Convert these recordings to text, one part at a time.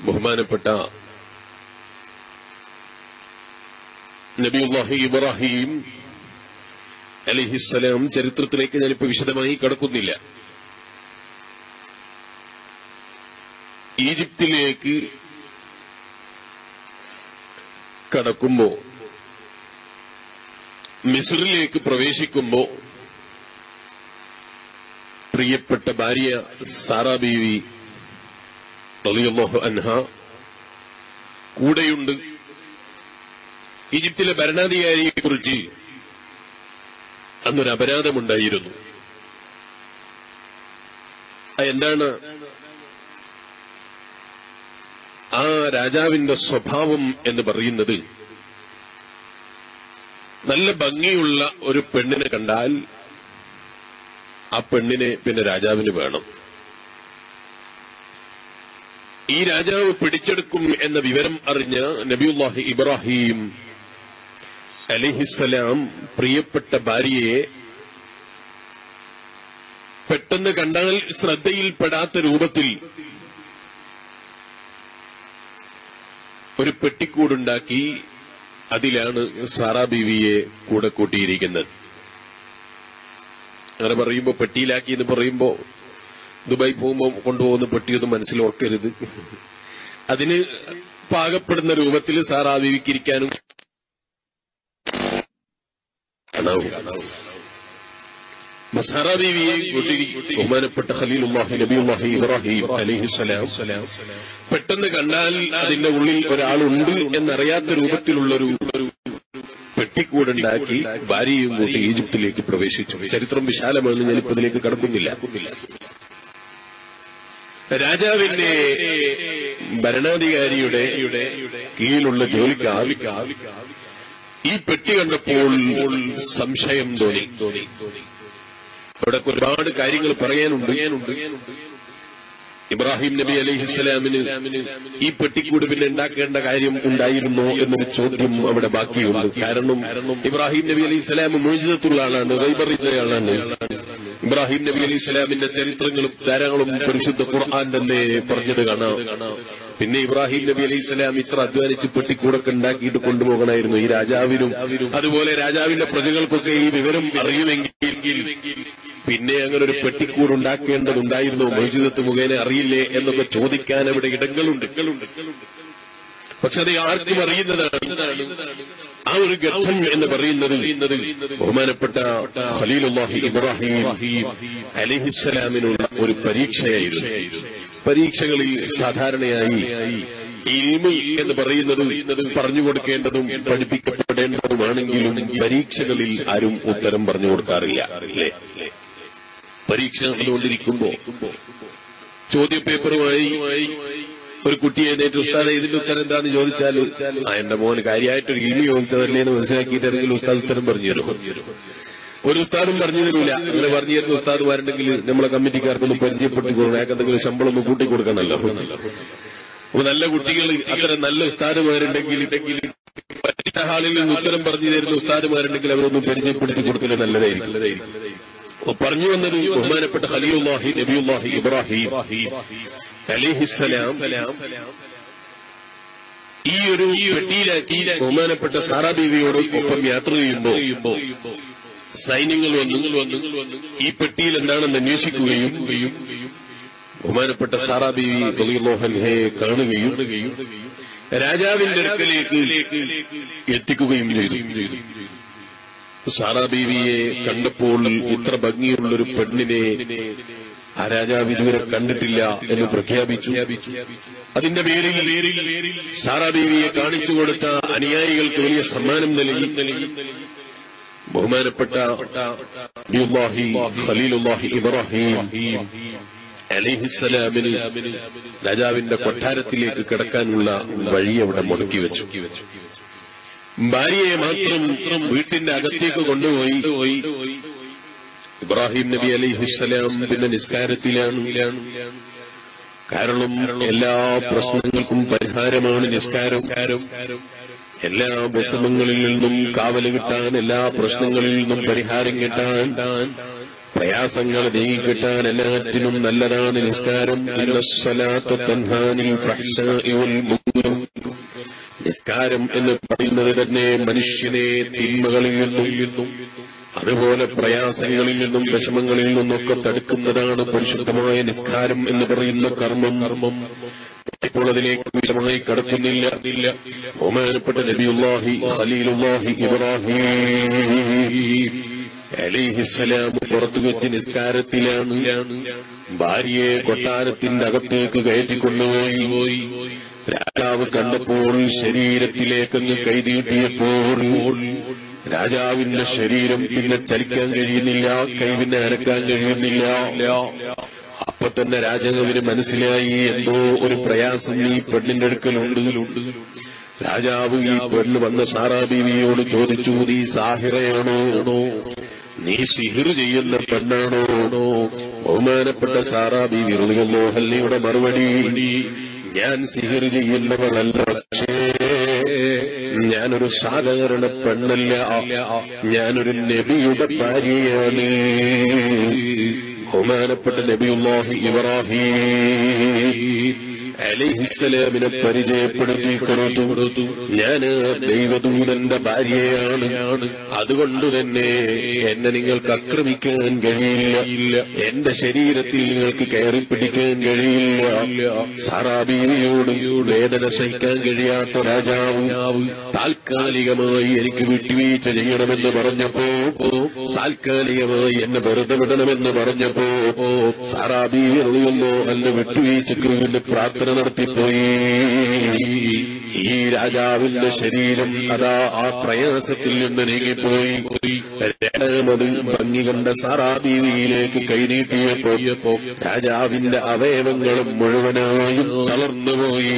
ബഹുമാനപ്പെട്ട നബിയുല്ലാഹി ഇബ്രാഹിം അലൈഹിസ്സലാം ചരിത്രത്തിലേക്ക് ഞാനിപ്പോ വിശദമായി കടക്കുന്നില്ല. ഈജിപ്തിലേക്ക് കടക്കുമ്പോ, മിസ്രിലേക്ക് പ്രവേശിക്കുമ്പോ പ്രിയപ്പെട്ട ഭാര്യ സാറാ ബീവി റളിയല്ലാഹു അൻഹ കൂടെയുണ്ട്. ഈജിപ്തിലെ ഭരണാധികാരിയെക്കുറിച്ച് അന്നൊരു അപരാധമുണ്ടായിരുന്നു. എന്താണ്? ആ രാജാവിന്റെ സ്വഭാവം എന്ന് പറയുന്നത്, നല്ല ഭംഗിയുള്ള ഒരു പെണ്ണിനെ കണ്ടാൽ ആ പെണ്ണിനെ പിന്നെ രാജാവിന് വേണം. ഈ രാജാവ് പിടിച്ചെടുക്കും എന്ന വിവരം അറിഞ്ഞ നബിയുല്ലാഹി ഇബ്രാഹിം അലൈഹിസ്സലാം പ്രിയപ്പെട്ട ഭാര്യയെ പെട്ടെന്ന് കണ്ടാൽ ശ്രദ്ധയിൽപ്പെടാത്ത രൂപത്തിൽ ഒരു പെട്ടിക്കൂടുണ്ടാക്കി അതിലാണ് സാറാ ബീവിയെ കൂടെ കൂട്ടിയിരിക്കുന്നത്. അങ്ങനെ പറയുമ്പോ പെട്ടിയിലാക്കി എന്ന് പറയുമ്പോ ദുബായ് പോകുമ്പോ കൊണ്ടുപോകുന്ന പെട്ടിയൊന്നും മനസ്സിലോർക്കരുത്. അതിന് പാകപ്പെടുന്ന രൂപത്തിൽ സാറാ ബീവിക്ക് ഇരിക്കാനും സാറാ ബീവിയെ കൂട്ടി ബഹുമാനപ്പെട്ട ഖലീലുല്ലാഹി നബിയുല്ലാഹി ഇബ്രാഹിം അലൈഹിസ്സലാം പെട്ടെന്ന് കണ്ടാൽ അതിന്റെ ഉള്ളിൽ ഒരാളുണ്ട് എന്നറിയാത്ത രൂപത്തിലുള്ളൊരു പെട്ടിക്കൂടുണ്ടാക്കി ഭാര്യയും കൂട്ടി ഈജിപ്തിലേക്ക് പ്രവേശിച്ചു. ചരിത്രം വിശാലമാണെന്ന് ഞാനിപ്പോ ഇതിലേക്ക് കടക്കുന്നില്ല. രാജാവിന്റെ ഭരണാധികാരിയുടെ കീഴിലുള്ള ജോലിക്കാർ ഈ പെട്ടി കണ്ടപ്പോൾ സംശയം തോന്നി. അവിടെ ഒരുപാട് കാര്യങ്ങൾ പറയാനുണ്ട്. ഇബ്രാഹിം നബി അലൈഹിസ്സലാമിന് ഈ പെട്ടിക്കൂട് പിന്നെ ഉണ്ടാക്കേണ്ട കാര്യം ഉണ്ടായിരുന്നോ എന്നൊരു ചോദ്യം അവിടെ ബാക്കിയുണ്ട്. കാരണം ഇബ്രാഹിം നബി അലൈഹിസ്സലാം മുഅ്ജിസത്തുള്ള ആളാണ്, ഗൈബറിന്റെ ആളാണ്. ഇബ്രാഹിം നബി അലൈഹിസ്സലാമിന്റെ ചരിത്രങ്ങളും ധാരാളം പരിശുദ്ധ ഖുർആൻ തന്നെ പറഞ്ഞത് കാണാം. പിന്നെ ഇബ്രാഹിം നബി അലൈഹിസ്സലാം ഇത്ര അധ്വാനിച്ച് പെട്ടിക്കൂടൊക്കെ ഉണ്ടാക്കിയിട്ട് കൊണ്ടുപോകണമായിരുന്നു ഈ രാജാവിനും. അതുപോലെ രാജാവിന്റെ പ്രജകൾക്കൊക്കെ ഈ വിവരം അറിയുമെങ്കിൽ പിന്നെ അങ്ങനെ ഒരു പെട്ടിക്കൂട് ഉണ്ടാക്കേണ്ടതുണ്ടായിരുന്നു, മുഅ്ജിസത്ത് മുഖേന അറിയില്ലേ എന്നൊക്കെ ചോദിക്കാൻ അവിടെ ഇടങ്ങളുണ്ട്. പക്ഷെ അത് ആർക്കും അറിയുന്നതാണ്. ആ ഒരു ഘട്ടം എന്ന് പറയുന്നത് ബഹുമാനപ്പെട്ട ഖലീലുല്ലാഹി ഇബ്രാഹിം അലൈഹിസ്സലാമിനുള്ള ഒരു പരീക്ഷയായിരുന്നു. പരീക്ഷകളിൽ സാധാരണയായി ഇൽമ് എന്ന് പറയുന്നത് പറഞ്ഞു കൊടുക്കേണ്ടതും പഠിപ്പിക്കപ്പെടേണ്ടതുമാണെങ്കിലും പരീക്ഷകളിൽ ആരും ഉത്തരം പറഞ്ഞു കൊടുക്കാറില്ല. അല്ലേ? പരീക്ഷ നടന്നുകൊണ്ടിരിക്കുമ്പോ ചോദ്യപേപ്പറുമായി ഒരു കുട്ടിയെ എഴുന്നേറ്റ് ഉസ്താദ് ഇതിന്റെ ഉത്തരം എന്താന്ന് ചോദിച്ചാൽ എന്റെ മോന് കാര്യമായിട്ടൊരു ഇൽമി ചോദിച്ചതല്ലേ എന്ന് മനസ്സിലാക്കിയിട്ട് ഏതെങ്കിലും ഉസ്താദ് ഉത്തരം പറഞ്ഞു തരും. ഒരു ഉസ്താദും പറഞ്ഞു തരൂല. അങ്ങനെ പറഞ്ഞു തരുന്ന ഉസ്താദുമാരുണ്ടെങ്കിൽ നമ്മളെ കമ്മിറ്റിക്കാർക്കൊന്നും പരിചയപ്പെടുത്തി കൊടുക്കണം. അയാൾക്ക് എന്തെങ്കിലും ശമ്പളം ഒന്ന് കൂട്ടിക്കൊടുക്കണമല്ലോ. അപ്പൊ നല്ല കുട്ടികൾ, അത്തരം നല്ല ഉസ്താദുമാരുണ്ടെങ്കിൽ, പരീക്ഷാ ഹാളിൽ നിന്ന് ഉത്തരം പറഞ്ഞു തരുന്ന ഉസ്താദുമാരുണ്ടെങ്കിൽ അവരൊന്നും പരിചയപ്പെടുത്തി കൊടുക്കല് നല്ലതായിരിക്കും. പറഞ്ഞു വന്നത് ബഹുമാനപ്പെട്ട ഖലീലുല്ലാഹി നബിയുല്ലാഹി ഇബ്രാഹിം അലൈഹിസ്സലാം ഈ ഒരു പെട്ടിയിലാക്കി ബഹുമാനപ്പെട്ട സാറാ ബീവിയോട് ഒപ്പം യാത്ര ചെയ്യുമ്പോ സൈന്യങ്ങൾ വന്നു ഈ പെട്ടിയിൽ എന്താണെന്ന് അന്വേഷിക്കുകയും ബഹുമാനപ്പെട്ട സാറാ ബീവി റളിയല്ലാഹു അൻഹയെ കാണുകയും രാജാവിന്റെ അടുക്കലേക്ക് എത്തിക്കുകയും ചെയ്തു. സാറാ ബീവിയെ കണ്ടപ്പോൾ ഇത്ര ഭംഗിയുള്ളൊരു പെണ്ണിനെ ആ രാജാവ് ഇതുവരെ കണ്ടിട്ടില്ല എന്ന് പ്രഖ്യാപിച്ചു. അതിന്റെ പേരിൽ സാറാ ബീവിയെ കാണിച്ചു കൊടുത്ത അനുയായികൾക്ക് വലിയ സമ്മാനം നൽകി. ബഹുമാനപ്പെട്ട ഖലീലുല്ലാഹി ഇബ്രാഹിം അലൈഹിസ്സലാമിന് രാജാവിന്റെ കൊട്ടാരത്തിലേക്ക് കിടക്കാനുള്ള വഴി അവിടെ മുടക്കി വെച്ചു. ഭാര്യയെ മാത്രം വീട്ടിന്റെ അകത്തേക്ക് കൊണ്ടുപോയി. ഇബ്രാഹിം നബി അലൈഹിസ്സലാം പിന്നെ നിസ്കാരത്തിലാണ്. കാരണം എല്ലാ പ്രശ്നങ്ങൾക്കും പരിഹാരമാണ് നിസ്കാരം. എല്ലാ വിഷമങ്ങളിൽ നിന്നും കാവല് കിട്ടാൻ, എല്ലാ പ്രശ്നങ്ങളിൽ നിന്നും പരിഹാരം കിട്ടാൻ പ്രയാസങ്ങൾ നീങ്ങിക്കിട്ടാൻ എല്ലാറ്റിനും നല്ലതാണ് നിസ്കാരം. ഇന്നസ്സലാത്തു തൻഹാനിൽ ഫഹ്ശാഇ വൽ മുൻകർ. നിസ്കാരം എന്ന് പറയുന്നത് തന്നെ മനുഷ്യനെ തിന്മകളിൽ നിന്നും അതുപോലെ പ്രയാസങ്ങളിൽ നിന്നും വിഷമങ്ങളിൽ നിന്നൊക്കെ തടുക്കുന്നതാണ് പരിശുദ്ധമായ നിസ്കാരം എന്ന് പറയുന്ന കർമ്മം. ഇപ്പോൾ അതിലേക്ക് വിശദമായി കടക്കുന്നില്ല. ബഹുമാനപ്പെട്ട നബിയുല്ലാഹി ഖലീലുല്ലാഹി ഇബ്രാഹിം അലൈഹിസ്സലാം പുറത്തു വെച്ച് നിസ്കാരത്തിലാണ്. ഭാര്യയെ കൊട്ടാരത്തിന്റെ അകത്തേക്ക് കയറ്റിക്കൊണ്ടുപോയി. രാജാവ് കണ്ടപ്പോൾ ശരീരത്തിലേക്കങ്ങ് കൈനീട്ടിയപ്പോൾ രാജാവിന്റെ ശരീരം പിന്നെ ചലിക്കാൻ കഴിയുന്നില്ല, കൈ പിന്നെ അനക്കാൻ കഴിയുന്നില്ല. അപ്പൊ തന്നെ രാജാവിന് മനസ്സിലായി എന്തോ ഒരു പ്രയാസം ഈ പെണ്ണിന്റെ അടുക്കലുണ്ട്. രാജാവ് ഈ പെണ്ണ് വന്ന സാറാ ബീവിയോട് ചോദിച്ചു, നീ സാഹിറയാണോ, നീ സിഹിർ ചെയ്യുന്ന പെണ്ണാണോ? ബഹുമാനപ്പെട്ട സാറാ ബീവി റളിയല്ലാഹു അൻഹയുടെ മറുപടി, ഞാൻ സിഹിർ ചെയ്യുന്നവളല്ല, പക്ഷേ ഞാനൊരു സാധാരണ പെണ്ണല്ല, ഞാനൊരു നബിയുടെ ഭാര്യയാണ്. ബഹുമാനപ്പെട്ട നബിയുല്ലാഹി ഇബ്രാഹിം അലൈഹിസ്സലാമിനെ പരിചയപ്പെടുത്തി കൊടുത്തു. ഞാൻ ദൈവദൂതന്റെ ഭാര്യയാണ്, അതുകൊണ്ട് തന്നെ എന്നെ നിങ്ങൾക്ക് ആക്രമിക്കാൻ കഴിയില്ല, എന്റെ ശരീരത്തിൽ നിങ്ങൾക്ക് കയറിപ്പിടിക്കാൻ കഴിയില്ല. സാറാ ബീവിയോട് വേദന സഹിക്കാൻ കഴിയാത്ത രാജാവ് താൽക്കാലികമായി എനിക്ക് വിട്ടുവീഴ്ച ചെയ്യണമെന്ന് പറഞ്ഞപ്പോ, താൽക്കാലികമായി എന്നെ വെറുതെ വിടണമെന്ന് പറഞ്ഞപ്പോ സാറാ ബീവി റളിയല്ലാഹു അൻഹ വിട്ടുവീഴ്ചയ്ക്ക് വേണ്ടി പ്രാർത്ഥന നടത്തിപ്പോയി. ഈ രാജാവിന്റെ ശരീരം അതാ ആ പ്രയാസത്തിൽ നിന്ന് നീങ്ങിപ്പോയി. രണ്ടാമത് ഭംഗി കണ്ട സാറാ ബീവിയിലേക്ക് കൈനീട്ടിയപ്പോ രാജാവിന്റെ അവയവങ്ങളും മുഴുവനായും തളർന്നുപോയി.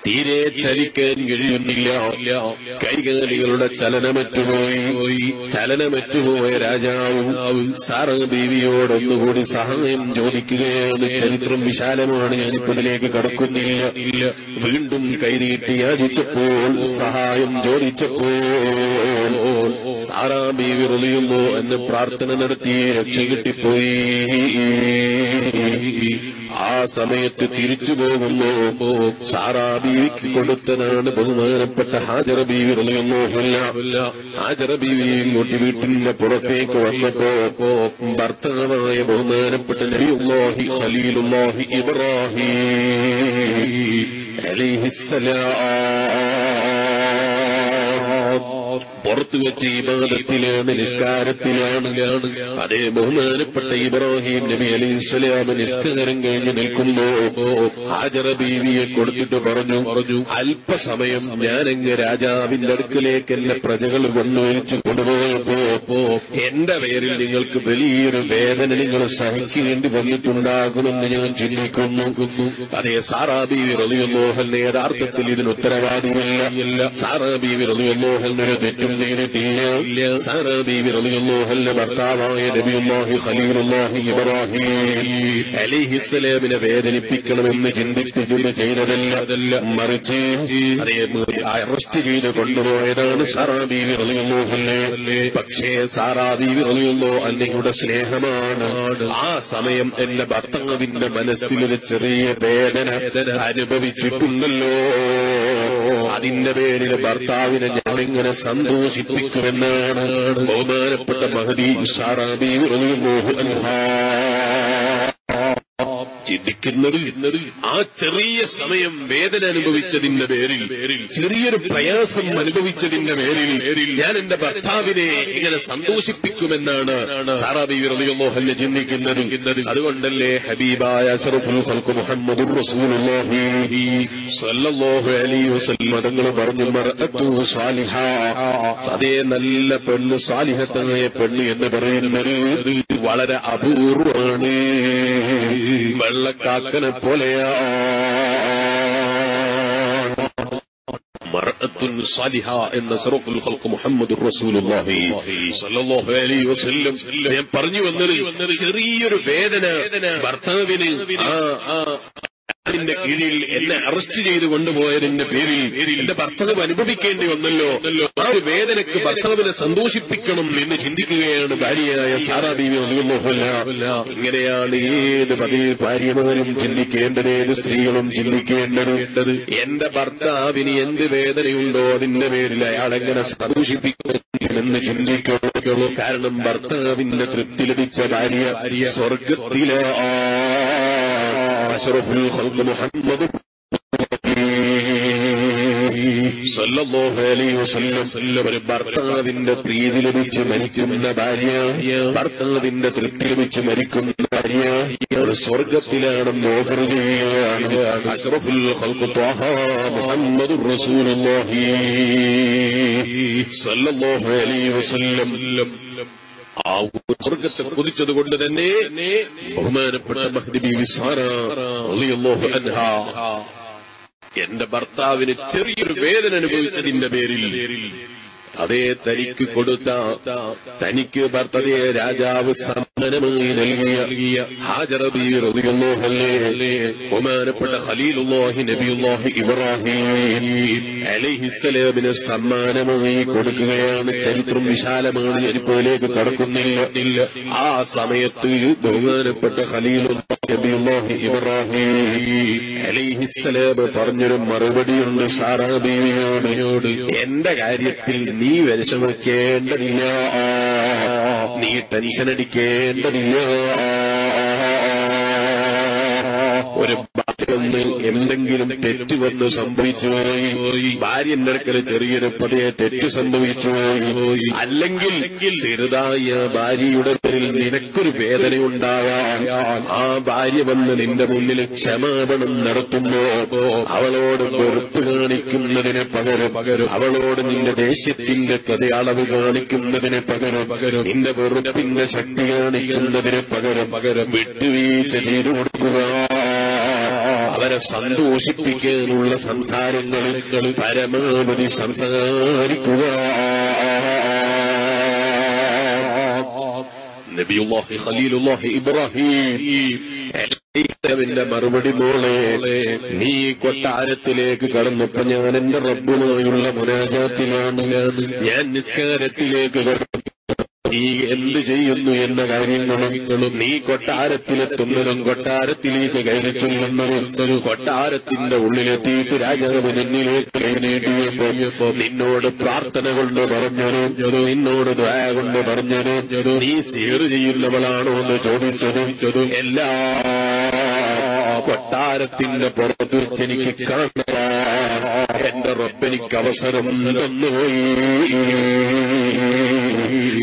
തീരെ ചലിക്കാൻ കഴിയുന്നില്ല, കൈകാലികളുടെ ചലനമറ്റുപോയ രാജാവ് സാറാ ബീവിയോടൊന്നുകൂടി സഹായം ചോദിക്കുകയാണ്. ചരിത്രം വിശാലമാണ്, ഞാനിപ്പതിലേക്ക് കടക്കുന്നില്ല. വീണ്ടും കൈനീട്ടി യാചിച്ചപ്പോൾ, സഹായം ചോദിച്ചപ്പോൾ സാറാ ബീവി റളിയല്ലാഹു അൻഹ പ്രാർത്ഥന നടത്തി രക്ഷ കിട്ടിപ്പോയി. ആ സമയത്ത് തിരിച്ചു പോകുമ്പോ സാറാ ബീവിക്ക് കൊടുത്തതാണ് ബഹുമാനപ്പെട്ട ഹാജറ ബീവി റളിയല്ലാഹു അൻഹ. ഹാജറ ബീവി ഇങ്ങോട്ട് വീട്ടിന്റെ പുറത്തേക്ക് വന്നപ്പോ ഭർത്താവായ ബഹുമാനപ്പെട്ട നബിയുല്ലാഹി ഖലീലുല്ലാഹി ഇബ്രാഹിം അലൈഹിസ്സലാം പുറത്തു വെച്ച് ഇബാദത്തിലാണ്, നിസ്കാരത്തിലാണ്. അതേ ബഹുമാനപ്പെട്ട ഇബ്രാഹിം നബി അലൈഹിസ്സലാം നിസ്കാരം കഴിഞ്ഞ് നിൽക്കുമ്പോ ഹാജറ ബീവിയെ കൊടുത്തിട്ട് പറഞ്ഞു, അല്പസമയം ഞാനങ്ങ് രാജാവിന്റെ അടുക്കലേക്ക് എന്റെ പ്രജകൾ കൊണ്ടുവച്ചു കൊണ്ടുപോയപ്പോ എന്റെ പേരിൽ നിങ്ങൾക്ക് വലിയൊരു വേദന നിങ്ങൾ സഹിക്കേണ്ടി വന്നിട്ടുണ്ടാകുമെന്ന് ഞാൻ ചിന്തിക്കുന്നു. അതേ സാറാ ബീവി റളിയല്ലാഹു അൻഹ യഥാർത്ഥത്തിൽ ഇതിന് ഉത്തരവാദിയല്ല. സാറാ ബീവി റളിയല്ലാഹു അൻഹ ഒരു തെറ്റും ചെയ്തിട്ടില്ല. സാറാ ബീവി റളിയല്ലാഹു അൻഹ ഭർത്താവായ നബിയുല്ലാഹി ഖലീലുല്ലാഹി ഇബ്രാഹിം അലൈഹിസ്സലാമിനെ വേദനിപ്പിക്കണമെന്ന് ചിന്തിച്ചിട്ട് ചെയ്തതല്ല, മറിച്ച് അതേ അറസ്റ്റ് ചെയ്ത് കൊണ്ടുപോയതാണ് സാറാ ബീവി റളിയല്ലാഹു അൻഹ. പക്ഷേ സാറാ ബീവി റളിയല്ലാഹു അൻഹയുടെ സ്നേഹമാണ്. ആ സമയം എന്റെ ഭർത്താവിന്റെ മനസ്സിലൊരു ചെറിയ വേദന അനുഭവിച്ചിട്ടുണ്ടല്ലോ, അതിന്റെ പേരിൽ ഭർത്താവിനെ ഞാനിങ്ങനെ സന്തോഷിപ്പിക്കുമെന്നാണ് ബഹുമാനപ്പെട്ട മഹദി സാറാ ബീവി റളിയല്ലാഹു അൻഹ ചിന്തിക്കുന്നത്. ആ ചെറിയ സമയം വേദന അനുഭവിച്ചതിന്റെ പേരിൽ, ചെറിയൊരു പ്രയാസം അനുഭവിച്ചതിന്റെ പേരിൽ ഞാൻ എന്റെ ഭർത്താവിനെ ഇങ്ങനെ സന്തോഷിപ്പിക്കുമെന്നാണ് സാറാ ബീവി റളിയല്ലാഹു അൻഹ ചിന്തിക്കുന്നത്. അതുകൊണ്ടല്ലേ ഹബീബായ അശ്റഫുൽ ഖൽഖ് മുഹമ്മദുർ റസൂലുള്ളാഹി സ്വല്ലല്ലാഹു അലൈഹി വസല്ലം തങ്ങൾ പറഞ്ഞു, മർഅത്തു സാലിഹ, അതേ നല്ല പെണ്ണ്, സാലിഹത്തായ പെണ്ണ് എന്ന് പറയുന്നത് വളരെ അപൂർവമാണ്, വെള്ളക്കാക്കനെ പോലെയാ. മർഅത്തുൻ സാലിഹ എന്ന അശ്റഫുൽ ഖൽഖ് മുഹമ്മദുർ റസൂലുള്ളാഹി സ്വല്ലല്ലാഹു അലൈഹി വസല്ലം ഞാൻ പറഞ്ഞു വന്നത് ചെറിയൊരു വേദന ഭർത്താവിന് സലാമിന്റെ കീഴിൽ എന്നെ അറസ്റ്റ് ചെയ്ത് കൊണ്ടുപോയതിന്റെ പേരിൽ എന്റെ ഭർത്താവ് അനുഭവിക്കേണ്ടി വന്നല്ലോ. ആ ഒരു വേദനയ്ക്ക് ഭർത്താവിനെ സന്തോഷിപ്പിക്കണം എന്ന് ചിന്തിക്കുകയാണ് ഭാര്യയായ സാറാ ബീവി റളിയല്ലാഹു അൻഹാ. ഇങ്ങനെയാണ് ഏത് ഭാര്യമാരും ചിന്തിക്കേണ്ടത്, ഏത് സ്ത്രീകളും ചിന്തിക്കേണ്ടത്. എന്റെ ഭർത്താവിന് എന്ത് വേദനയുണ്ടോ അതിന്റെ പേരിൽ അയാളെങ്ങനെ സന്തോഷിപ്പിക്കണമെന്ന് ചിന്തിക്കുള്ളൂ. കാരണം ഭർത്താവിന്റെ തൃപ്തി ലഭിച്ച ഭാര്യ സ്വർഗത്തിലെ അശ്റഫുൽ ഖൽഖ് മുഹമ്മദ് സല്ലല്ലാഹു അലൈഹി വസല്ലം ഒരു ഭർത്താവിന്റെ പ്രീതി ലഭിച്ച് മരിക്കുന്ന ഭാര്യ, ഭർത്താവിന്റെ തൃപ്തി ലഭിച്ച് മരിക്കുന്ന ഭാര്യ സ്വർഗത്തിലാണെന്ന് ഓഫർ ചെയ്യുകയാണ്. അശ്റഫുൽ ഖൽഖ് ത്വാഹ മുഹമ്മദുർ റസൂലുള്ളാഹി സല്ലല്ലാഹു അലൈഹി വസല്ലം ആ സ്വർഗത്തെ കുതിച്ചതുകൊണ്ട് തന്നെ ബഹുമാനപ്പെട്ട മഹ്ദി ബീവി സാറാ റളിയല്ലാഹു അൻഹാ എന്റെ ഭർത്താവിന് ചെറിയൊരു വേദന അനുഭവിച്ചതിന്റെ പേരിൽ അതേ തനിക്ക് കൊടുത്ത, തനിക്ക് ഭർത്തതയെ രാജാവ് സമ്മാനമായി നൽകിയ ഹാജറ ബീവി റളിയല്ലാഹു അൻഹ ബഹുമാനപ്പെട്ട ഖലീലുല്ലാഹി നബിയുല്ലാഹി ഇബ്രാഹിം അലൈഹിസ്സലാമിനെ സമ്മാനമായി കൊടുക്കുകയാണ്. ചരിത്രം വിശാലമാണ്, ഞാനിപ്പോഴേക്ക് കടക്കുന്നില്ല. ആ സമയത്ത് ബഹുമാനപ്പെട്ട ഖലീലുല്ലാഹി നബിയുല്ലാഹി ഇബ്രാഹിം അലൈഹിസ്സലാം പറഞ്ഞൊരു മറുപടിയുണ്ട് സാറാ ബീവിയോട്. എന്റെ കാര്യത്തിൽ നീ വിഷമിക്കേണ്ടതില്ല, നീ ടെൻഷൻ അടിക്കേണ്ടതില്ല. ഒരു ഭാര്യ എന്തെങ്കിലും തെറ്റ് വന്ന് സംഭവിച്ചു പോയി, ഭാര്യന്റെ അടുക്കൽ ചെറിയൊരു പതിയെ തെറ്റ് സംഭവിച്ചു പോയി, അല്ലെങ്കിൽ ചെറുതായ ഭാര്യയുടെ പേരിൽ നിനക്കൊരു വേദനയുണ്ടാകാൻ ആ ഭാര്യ വന്ന് നിന്റെ മുന്നിൽ ക്ഷമാപണം നടത്തുമ്പോ അവളോട് വെറുപ്പ് കാണിക്കുന്നതിന് പകരം, അവളോട് നിന്റെ ദേഷ്യത്തിന്റെ അളവ് കാണിക്കുന്നതിന് പകരം, നിന്റെ വെറുപ്പിന്റെ ശക്തി കാണിക്കുന്നതിന് പകരം വിട്ടുവീഴ്ച ചെയ്തു കൊടുക്കുക. അവരെ സന്തോഷിപ്പിക്കാനുള്ള സംസാരങ്ങൾ പരമാവധി സംസാരിക്കുക. നബിയുല്ലാഹി ഖലീലുല്ലാഹി ഇബ്രാഹിം ന്റെ മറുപടി, മോളെ നീ കൊട്ടാരത്തിലേക്ക് കടന്നപ്പോ ഞാൻ എന്റെ റബ്ബുമായുള്ള മുനാജാത്തിലാണ്, ഞാൻ നിസ്കാരത്തിലേക്ക് നീ എന്ത് ചെയ്യുന്നു എന്ന കാര്യങ്ങളും, നീ കൊട്ടാരത്തിലെത്തുന്നതും കൊട്ടാരത്തിലേക്ക് കയറി ചൊല്ലുന്നതും, കൊട്ടാരത്തിന്റെ ഉള്ളിലെത്തിയിട്ട് രാജാവ് നിന്നിലേക്ക് കൈനീട്ടിയപ്പോ നിന്നോട് പ്രാർത്ഥന കൊണ്ട് പറഞ്ഞത്, നിന്നോട് ദുആ കൊണ്ട് പറഞ്ഞത്, നീ സിഹർ ചെയ്യുന്നവളാണോ എന്ന് ചോദിച്ചതും എല്ലാ കൊട്ടാരത്തിന്റെ പുറത്ത് വെച്ച് എനിക്ക് കാണാൻ എന്റെ റബ്ബെനിക്ക് അവസരം തന്നുപോയി.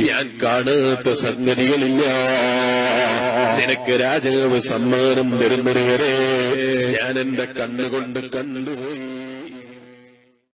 ഞാൻ കാണാത്ത സംഗതികളില്ല. നിനക്ക് രാജാവ് സമ്മാനം തരുന്നതുവരെ ഞാൻ എന്റെ കണ്ണുകൊണ്ട് കണ്ടുപോയി.